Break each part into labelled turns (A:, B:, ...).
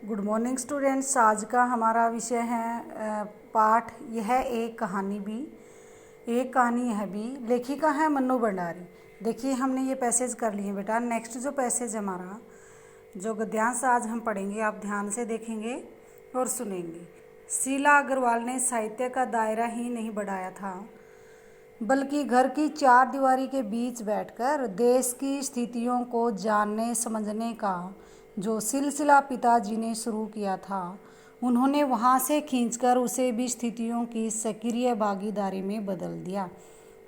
A: Good morning students. आज का हमारा विषय है पाठ यह एक कहानी भी। एक कहानी यह भी। लेखिका है मन्नू भंडारी। देखिए हमने ये पैसेज कर लिए बेटा। नेक्स्ट जो पैसेज हमारा जो गद्यांश आज हम पढ़ेंगे आप ध्यान से देखेंगे और सुनेंगे। शीला अग्रवाल ने साहित्य का दायरा ही नहीं बढ़ाया था बल्कि घर की चार दीवारी के बीच बैठकर देश की स्थितियों को जानने समझने का जो सिलसिला पिताजी ने शुरू किया था, उन्होंने वहां से खींचकर उसे भी स्थितियों की सक्रिय भागीदारी में बदल दिया।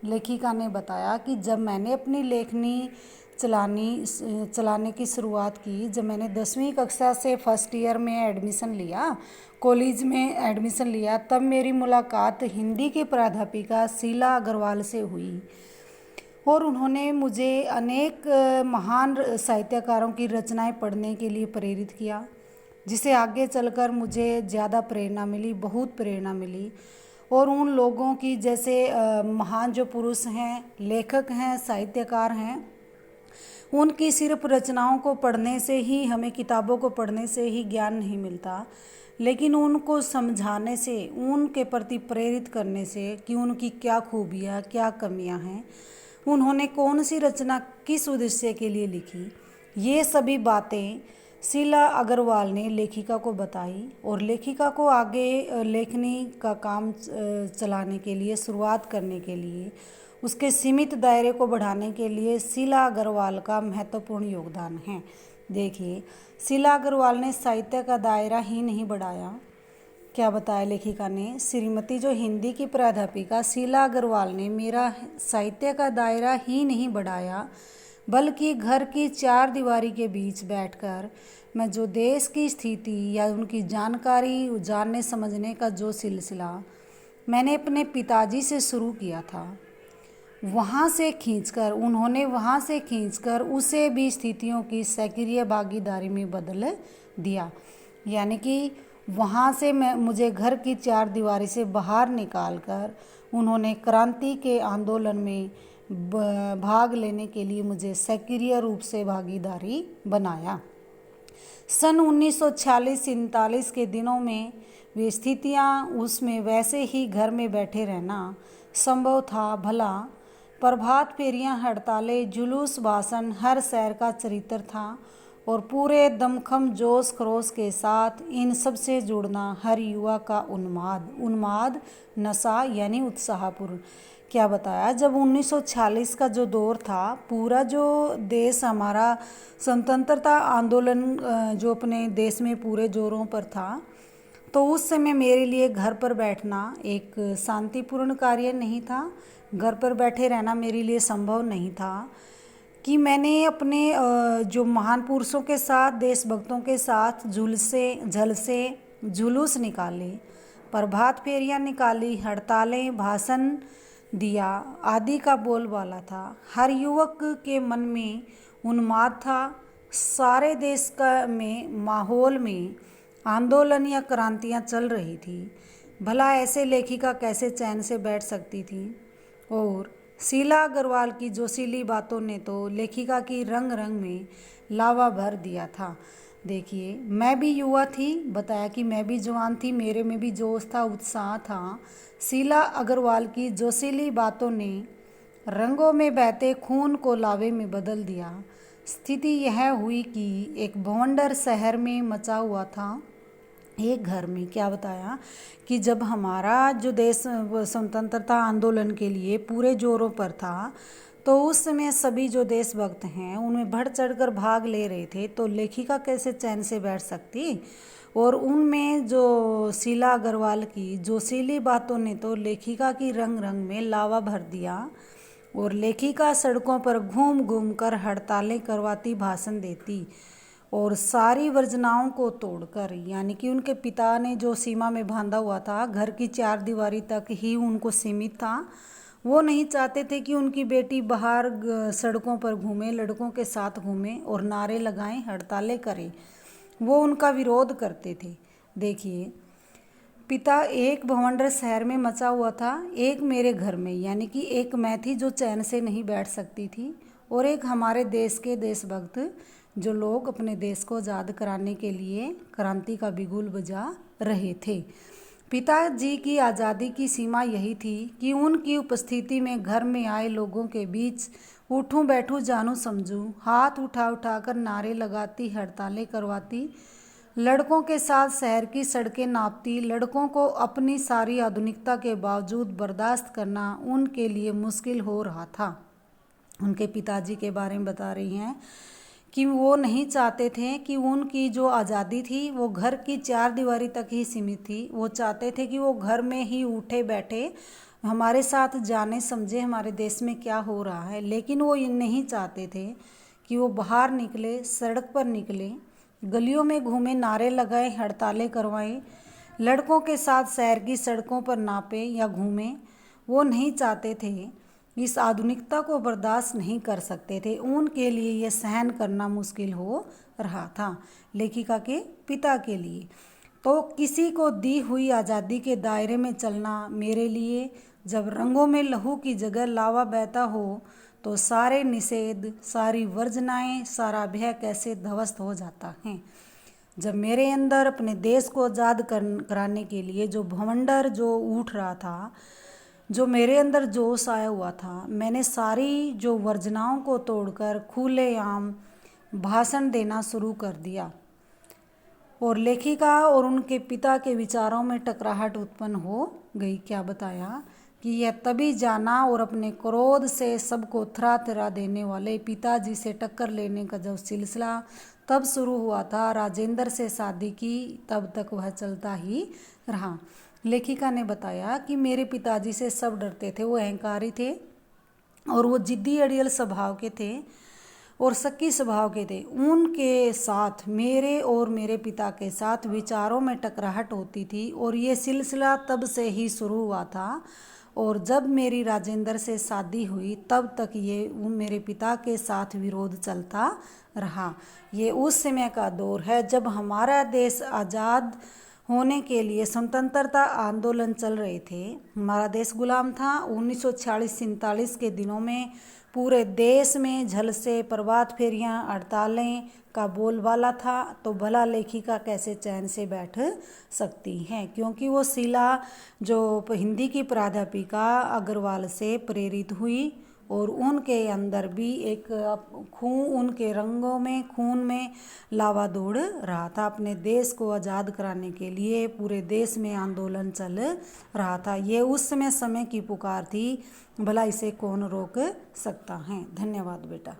A: लेखिका ने बताया कि जब मैंने अपनी लेखनी चलाने की शुरुआत की, जब मैंने 10वीं कक्षा से फर्स्ट ईयर में एडमिशन लिया, कॉलेज में एडमिशन लिया, तब मेरी मुलाकात हिंदी की प्राध्यापिका शीला अग्रवाल से हुई और उन्होंने मुझे अनेक महान साहित्यकारों की रचनाएं पढ़ने के लिए प्रेरित किया, जिसे आगे चलकर मुझे ज़्यादा प्रेरणा मिली, बहुत प्रेरणा मिली। और उन लोगों की जैसे महान जो पुरुष हैं, लेखक हैं, साहित्यकार हैं, उनकी सिर्फ रचनाओं को पढ़ने से ही, हमें किताबों को पढ़ने से ही ज्ञान नहीं मिलता, लेकिन उनको समझाने से, उनके प्रति प्रेरित करने से कि उनकी क्या खूबियाँ, क्या कमियाँ हैं, उन्होंने कौन सी रचना किस उद्देश्य के लिए लिखी, ये सभी बातें शीला अग्रवाल ने लेखिका को बताई। और लेखिका को आगे लेखनी का काम चलाने के लिए, शुरुआत करने के लिए, उसके सीमित दायरे को बढ़ाने के लिए शीला अग्रवाल का महत्वपूर्ण योगदान है। देखिए, शीला अग्रवाल ने साहित्य का दायरा ही नहीं बढ़ाया। क्या बताया लेखिका ने? श्रीमती जो हिंदी की प्राध्यापिका शीला अग्रवाल ने मेरा साहित्य का दायरा ही नहीं बढ़ाया, बल्कि घर की चार दीवारी के बीच बैठकर मैं जो देश की स्थिति या उनकी जानकारी जानने समझने का जो सिलसिला मैंने अपने पिताजी से शुरू किया था, उन्होंने वहाँ से खींचकर उसे भी स्थितियों की सक्रिय भागीदारी में बदल दिया। यानी कि वहाँ से मुझे घर की चार दीवारी से बाहर निकालकर उन्होंने क्रांति के आंदोलन में भाग लेने के लिए मुझे सक्रिय रूप से भागीदारी बनाया। सन 1946-47 के दिनों में वे स्थितियाँ, उसमें वैसे ही घर में बैठे रहना संभव था। भला प्रभात फेरियाँ, हड़तालें, जुलूस, भाषण हर शहर का चरित्र था और पूरे दमखम जोश खरोश के साथ इन सब से जुड़ना हर युवा का उन्माद नशा यानी उत्साहपूर्ण। क्या बताया? जब 1946 का जो दौर था, पूरा जो देश हमारा स्वतंत्रता आंदोलन जो अपने देश में पूरे जोरों पर था, तो उस समय मेरे लिए घर पर बैठना एक शांतिपूर्ण कार्य नहीं था। घर पर बैठे रहना मेरे लिए संभव नहीं था कि मैंने अपने जो महान पुरुषों के साथ, देशभक्तों के साथ जुलूस निकाले, प्रभात फेरियाँ निकाली, हड़तालें, भाषण दिया आदि का बोलबाला था। हर युवक के मन में उन्माद था। सारे देश में माहौल में आंदोलन या क्रांतियाँ चल रही थी। भला ऐसे लेखिका कैसे चैन से बैठ सकती थी? और शीला अग्रवाल की जोशीली बातों ने तो लेखिका की रंग रंग में लावा भर दिया था। देखिए, मैं भी युवा थी, बताया कि मैं भी जवान थी, मेरे में भी जोश था, उत्साह था। शीला अग्रवाल की जोशीली बातों ने रंगों में बहते खून को लावे में बदल दिया। स्थिति यह हुई कि एक भवंडर शहर में मचा हुआ था, एक घर में। क्या बताया कि जब हमारा जो देश स्वतंत्रता आंदोलन के लिए पूरे जोरों पर था, तो उस समय सभी जो देशभक्त हैं उनमें बढ़ चढ़कर भाग ले रहे थे, तो लेखिका कैसे चैन से बैठ सकती? और उनमें जो शीला अग्रवाल की जोशीली बातों ने तो लेखिका की रंग रंग में लावा भर दिया और लेखिका सड़कों पर घूम घूम कर हड़तालें करवाती, भाषण देती और सारी वर्जनाओं को तोड़कर, यानी कि उनके पिता ने जो सीमा में बांधा हुआ था, घर की चार दीवारी तक ही उनको सीमित था। वो नहीं चाहते थे कि उनकी बेटी बाहर सड़कों पर घूमे, लड़कों के साथ घूमे और नारे लगाएं, हड़तालें करें। वो उनका विरोध करते थे। देखिए, पिता एक भवंडर शहर में मचा हुआ था, एक मेरे घर में, यानी कि एक मैं थी जो चैन से नहीं बैठ सकती थी, और एक हमारे देश के देशभक्त जो लोग अपने देश को आज़ाद कराने के लिए क्रांति का बिगुल बजा रहे थे। पिताजी की आज़ादी की सीमा यही थी कि उनकी उपस्थिति में घर में आए लोगों के बीच उठूं बैठूं जानूं समझूं, हाथ उठा उठा कर नारे लगाती, हड़तालें करवाती, लड़कों के साथ शहर की सड़कें नापती। लड़कों को अपनी सारी आधुनिकता के बावजूद बर्दाश्त करना उनके लिए मुश्किल हो रहा था। उनके पिताजी के बारे में बता रही हैं कि वो नहीं चाहते थे कि उनकी जो आज़ादी थी वो घर की चार दीवारी तक ही सीमित थी। वो चाहते थे कि वो घर में ही उठे बैठे हमारे साथ जाने समझे हमारे देश में क्या हो रहा है, लेकिन वो ये नहीं चाहते थे कि वो बाहर निकले, सड़क पर निकले, गलियों में घूमे, नारे लगाए, हड़तालें करवाएं, लड़कों के साथ शहर की सड़कों पर नापे या घूमे। वो नहीं चाहते थे, इस आधुनिकता को बर्दाश्त नहीं कर सकते थे। उनके लिए ये सहन करना मुश्किल हो रहा था। लेखिका के पिता के लिए तो किसी को दी हुई आज़ादी के दायरे में चलना मेरे लिए जब रंगों में लहू की जगह लावा बहता हो तो सारे निषेध, सारी वर्जनाएं, सारा भय कैसे ध्वस्त हो जाता है। जब मेरे अंदर अपने देश को आज़ाद कराने के लिए जो भवंडर जो उठ रहा था, जो मेरे अंदर जोश आया हुआ था, मैंने सारी जो वर्जनाओं को तोड़कर खुलेआम भाषण देना शुरू कर दिया। और लेखिका और उनके पिता के विचारों में टकराहट उत्पन्न हो गई। क्या बताया कि यह तभी जाना और अपने क्रोध से सबको थरा थरा देने वाले पिताजी से टक्कर लेने का जो सिलसिला तब शुरू हुआ था। राजेंद्र से शादी की तब तक वह चलता ही रहा। लेखिका ने बताया कि मेरे पिताजी से सब डरते थे, वो अहंकारी थे और वो जिद्दी अड़ियल स्वभाव के थे और शक्की स्वभाव के थे। उनके साथ मेरे और मेरे पिता के साथ विचारों में टकराहट होती थी और ये सिलसिला तब से ही शुरू हुआ था। और जब मेरी राजेंद्र से शादी हुई तब तक ये मेरे पिता के साथ विरोध चलता रहा। ये उस समय का दौर है जब हमारा देश आज़ाद होने के लिए स्वतंत्रता आंदोलन चल रहे थे। हमारा देश गुलाम था। 1946-47 के दिनों में पूरे देश में झलसे, प्रभात फेरियां, हड़तालें का बोलबाला था। तो भला लेखिका कैसे चैन से बैठ सकती हैं, क्योंकि वो शीला जो हिंदी की प्राध्यापिका अग्रवाल से प्रेरित हुई और उनके अंदर भी एक उनके रंगों में, खून में लावा दौड़ रहा था। अपने देश को आज़ाद कराने के लिए पूरे देश में आंदोलन चल रहा था। ये उस समय की पुकार थी, भला इसे कौन रोक सकता है। धन्यवाद बेटा।